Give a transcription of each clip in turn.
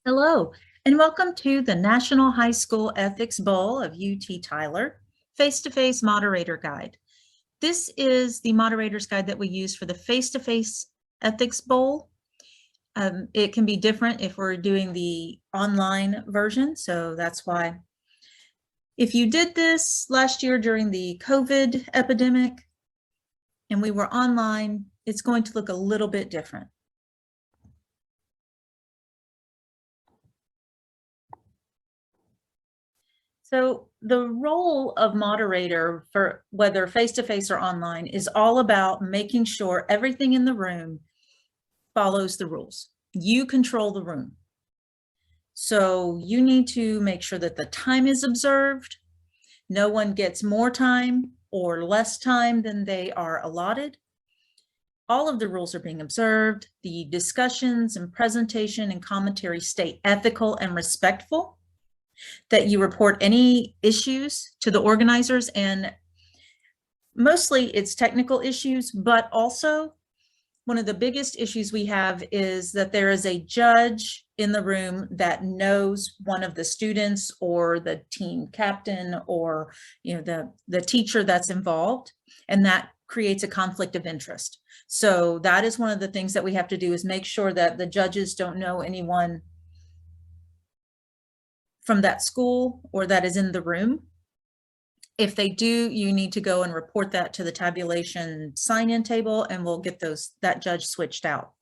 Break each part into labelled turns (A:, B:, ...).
A: Hello, and welcome to the National High School Ethics Bowl of UT Tyler, face-to-face moderator guide. This is the moderator's guide that we use for the face-to-face ethics bowl. It can be different if we're doing the online version, so that's why. If you did this last year during the COVID epidemic and we were online, it's going to look a little bit different. So the role of moderator, for whether face-to-face or online, is all about making sure everything in the room follows the rules. You control the room. So you need to make sure that the time is observed. No one gets more time or less time than they are allotted. All of the rules are being observed. The discussions and presentation and commentary stay ethical and respectful. That you report any issues to the organizers, and mostly it's technical issues, but also one of the biggest issues we have is that there is a judge in the room that knows one of the students or the team captain or the teacher that's involved, and that creates a conflict of interest. So that is one of the things that we have to do, is make sure that the judges don't know anyone from that school or that is in the room. If they do, you need to go and report that to the tabulation sign-in table, and we'll get that judge switched out.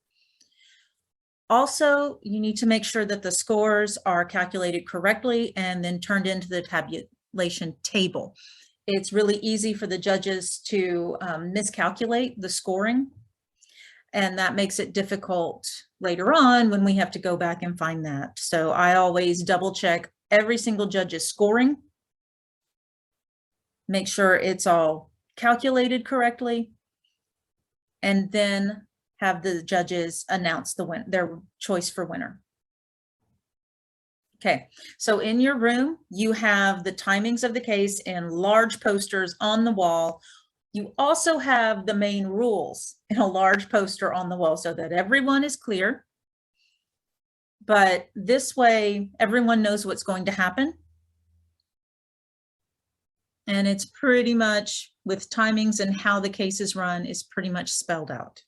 A: Also, you need to make sure that the scores are calculated correctly and then turned into the tabulation table. It's really easy for the judges to miscalculate the scoring, and that makes it difficult later on when we have to go back and find that. So I always double check every single judge's scoring, make sure it's all calculated correctly, and then have the judges announce their choice for winner. Okay, so in your room, you have the timings of the case in large posters on the wall. You also have the main rules in a large poster on the wall so that everyone is clear. But this way, everyone knows what's going to happen. And it's pretty much, with timings and how the case is run, is pretty much spelled out.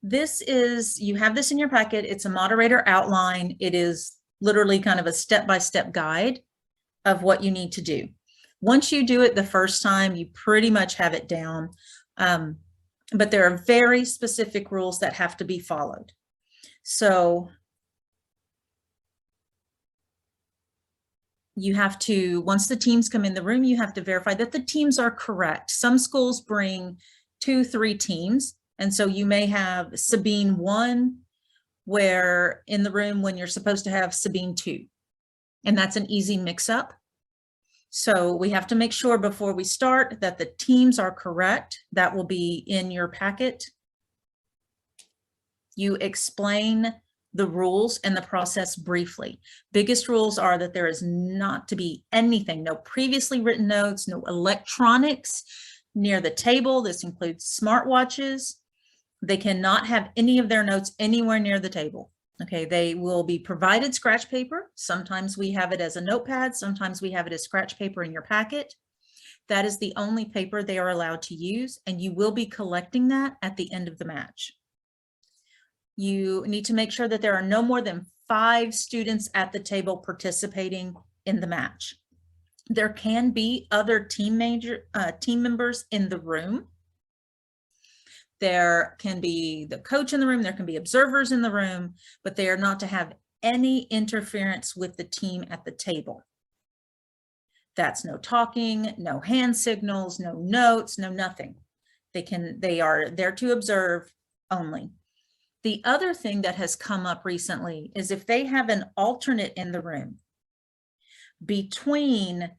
A: This is, you have this in your packet. It's a moderator outline. It is literally kind of a step-by-step guide of what you need to do. Once you do it the first time, you pretty much have it down. But there are very specific rules that have to be followed. So you have to, once the teams come in the room, you have to verify that the teams are correct. Some schools bring 2-3 teams. And so you may have Sabine 1 where in the room when you're supposed to have Sabine 2. And that's an easy mix up. So we have to make sure before we start that the teams are correct. That will be in your packet. You explain the rules and the process briefly. Biggest rules are that there is not to be anything, no previously written notes, no electronics near the table. This includes smartwatches. They cannot have any of their notes anywhere near the table. Okay, they will be provided scratch paper. Sometimes we have it as a notepad. Sometimes we have it as scratch paper in your packet. That is the only paper they are allowed to use, and you will be collecting that at the end of the match. You need to make sure that there are no more than 5 students at the table participating in the match. There can be other team members in the room. There can be the coach in the room. There can be observers in the room, but they are not to have any interference with the team at the table. That's no talking, no hand signals, no notes, no nothing. They are there to observe only. The other thing that has come up recently is if they have an alternate in the room between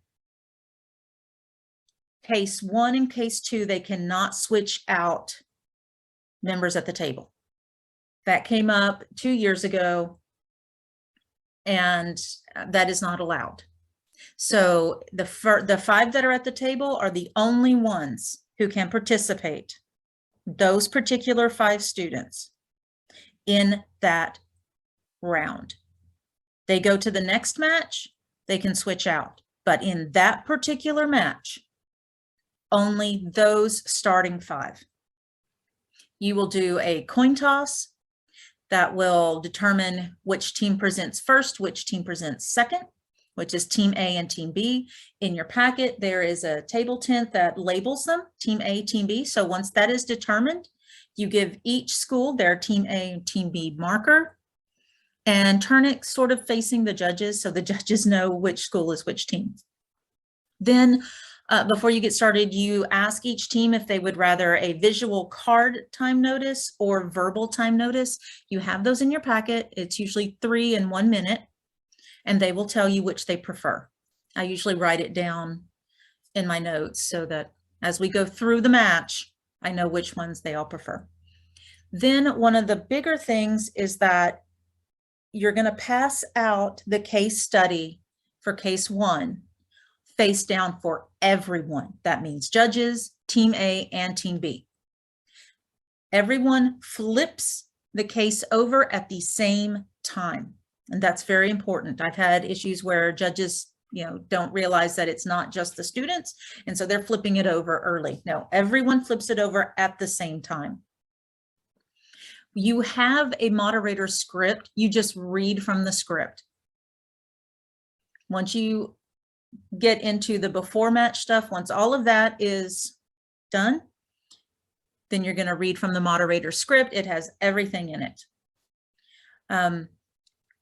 A: case 1 and case 2, they cannot switch out members at the table. That came up 2 years ago, and that is not allowed. So the 5 that are at the table are the only ones who can participate, those particular 5 students, in that round. They go to the next match, they can switch out. But in that particular match, only those starting 5. You will do a coin toss that will determine which team presents first, which team presents second, which is Team A and Team B. In your packet, there is a table tent that labels them, Team A, Team B. So once that is determined, you give each school their Team A and Team B marker and turn it sort of facing the judges so the judges know which school is which team. Then before you get started, you ask each team if they would rather a visual card time notice or verbal time notice. You have those in your packet. It's usually 3 and 1 minute, and they will tell you which they prefer. I usually write it down in my notes so that as we go through the match, I know which ones they all prefer. Then one of the bigger things is that you're going to pass out the case study for case 1 face down for everyone. That means judges, Team A and Team B. Everyone flips the case over at the same time. And that's very important. I've had issues where judges, don't realize that it's not just the students. And so they're flipping it over early. No, everyone flips it over at the same time. You have a moderator script. You just read from the script. Once you get into the before match stuff, once all of that is done, then you're going to read from the moderator script. It has everything in it.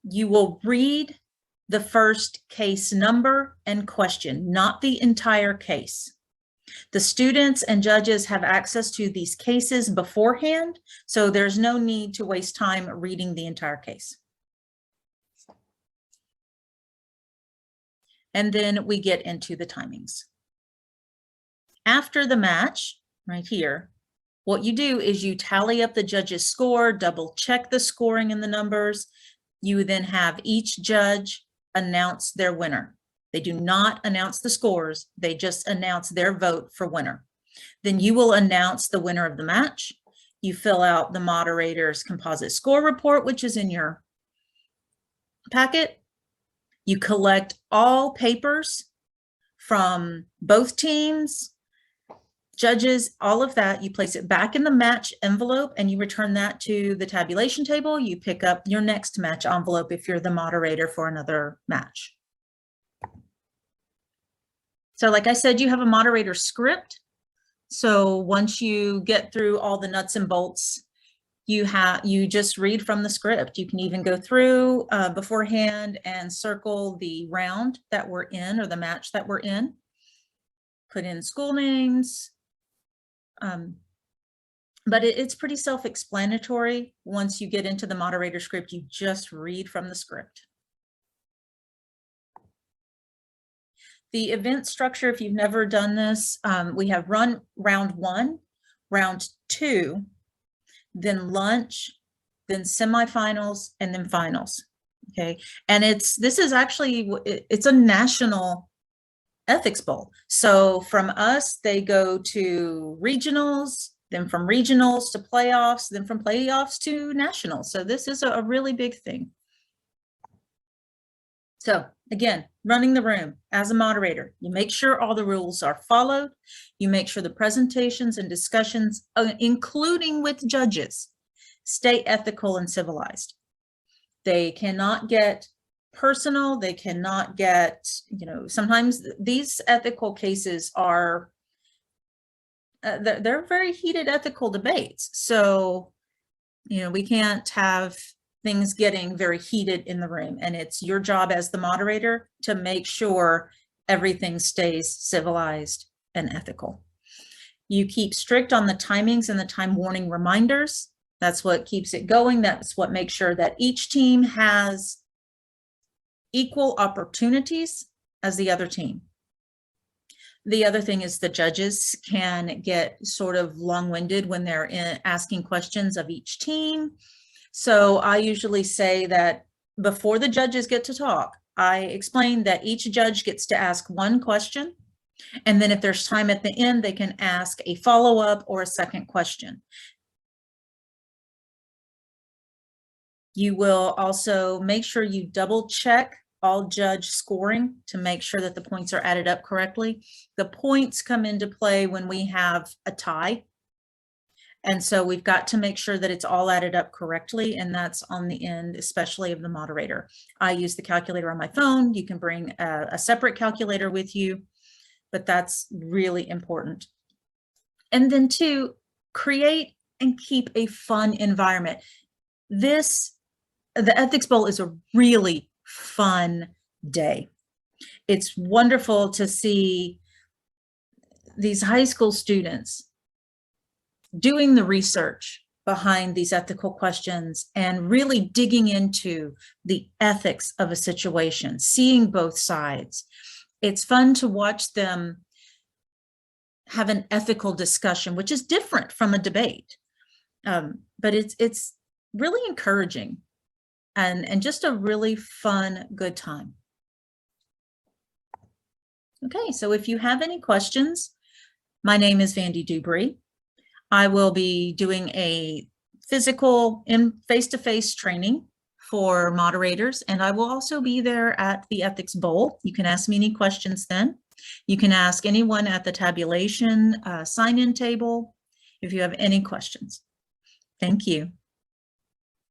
A: You will read the first case number and question, not the entire case. The students and judges have access to these cases beforehand, so there's no need to waste time reading the entire case. And then we get into the timings. After the match, right here, what you do is you tally up the judge's score, double check the scoring and the numbers. You then have each judge announce their winner. They do not announce the scores, they just announce their vote for winner. Then you will announce the winner of the match. You fill out the moderator's composite score report, which is in your packet. You collect all papers from both teams, judges, all of that. You place it back in the match envelope and you return that to the tabulation table. You pick up your next match envelope if you're the moderator for another match. So like I said, you have a moderator script. So once you get through all the nuts and bolts, you just read from the script. You can even go through beforehand and circle the round that we're in or the match that we're in. Put in school names. But it's pretty self-explanatory. Once you get into the moderator script, you just read from the script. The event structure, if you've never done this, we have round 1, round 2, then lunch, then semifinals, and then finals. Okay, and this is actually, it's a national ethics bowl. So from us, they go to regionals, then from regionals to playoffs, then from playoffs to nationals. So this is a really big thing. So again, running the room as a moderator, you make sure all the rules are followed. You make sure the presentations and discussions, including with judges, stay ethical and civilized. They cannot get personal. They cannot get, sometimes these ethical cases are, they're very heated ethical debates. So, we can't have things getting very heated in the room, and it's your job as the moderator to make sure everything stays civilized and ethical. You keep strict on the timings and the time warning reminders. That's what keeps it going. That's what makes sure that each team has equal opportunities as the other team. The other thing is the judges can get sort of long-winded when they're asking questions of each team. So I usually say that before the judges get to talk, I explain that each judge gets to ask one question. And then if there's time at the end, they can ask a follow-up or a second question. You will also make sure you double check all judge scoring to make sure that the points are added up correctly. The points come into play when we have a tie. And so we've got to make sure that it's all added up correctly, and that's on the end, especially of the moderator. I use the calculator on my phone. You can bring a separate calculator with you, but that's really important. And then 2, create and keep a fun environment. The Ethics Bowl is a really fun day. It's wonderful to see these high school students doing the research behind these ethical questions and really digging into the ethics of a situation, seeing both sides. It's fun to watch them have an ethical discussion, which is different from a debate. But it's really encouraging and just a really fun, good time. Okay, so if you have any questions, my name is Vandy Dubry. I will be doing a physical face-to-face training for moderators, and I will also be there at the Ethics Bowl. You can ask me any questions then. You can ask anyone at the tabulation sign-in table if you have any questions. Thank you.